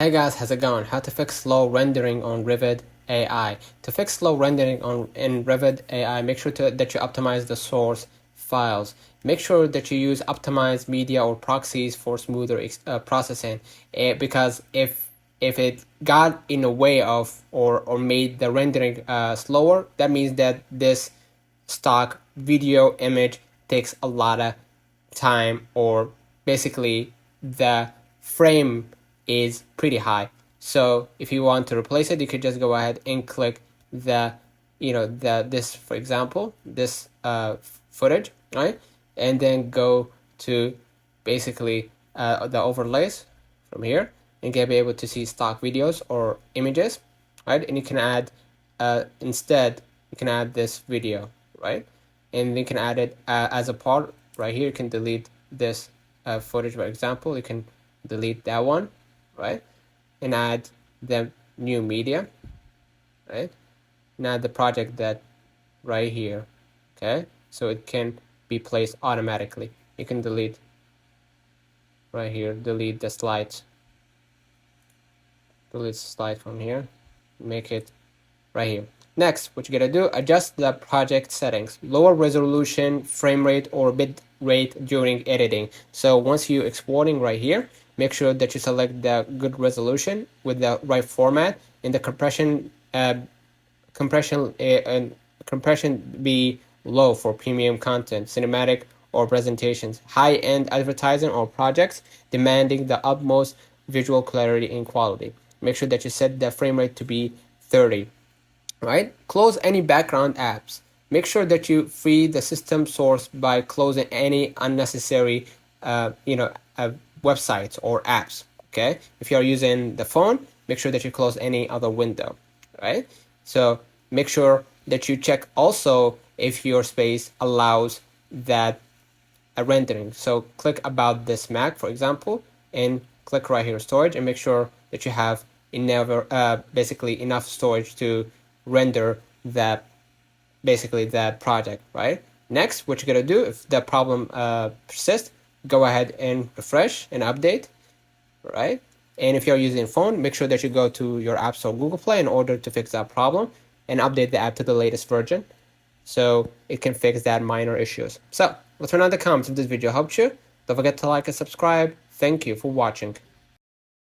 Hey guys, how's it going? How to fix slow rendering on Revid AI. To fix slow rendering in Revid AI, make sure that you optimize the source files. Make sure that you use optimized media or proxies for smoother processing. Because if it got in the way of or made the rendering slower, that means that this stock video image takes a lot of time, or basically the frame is pretty high. So if you want to replace it, you could just go ahead and click the this, for example, this footage, right? And then go to basically the overlays from here, and you'll be able to see stock videos or images, right? And you can add instead you can add this video, right? And you can add it as a part right here. You can delete this footage, for example. You can delete that one, right? And add the new media, right? And add the project that right here, okay? So it can be placed automatically. You can delete right here, delete the slides. Delete the slide from here, make it right here. Next, what you gotta do, adjust the project settings, lower resolution, frame rate, or bit rate during editing. So once you exporting right here, make sure that you select the good resolution with the right format, and the compression be low for premium content, cinematic, or presentations, high-end advertising or projects demanding the utmost visual clarity and quality. Make sure that you set the frame rate to be 30. Right? Close any background apps. Make sure that you free the system source by closing any unnecessary websites or apps. Okay, if you're using the phone, make sure that you close any other window, right? So make sure that you check also if your space allows that rendering. So click about this Mac, for example, and click right here storage, and make sure that you have basically enough storage to render that project, right? Next, what you're gonna do, if the problem persists, go ahead and refresh and update, right? And if you're using phone, make sure that you go to your App Store, Google Play, in order to fix that problem and update the app to the latest version, so it can fix that minor issues. So let me know in the comments if this video helped you. Don't forget to like and subscribe. Thank you for watching.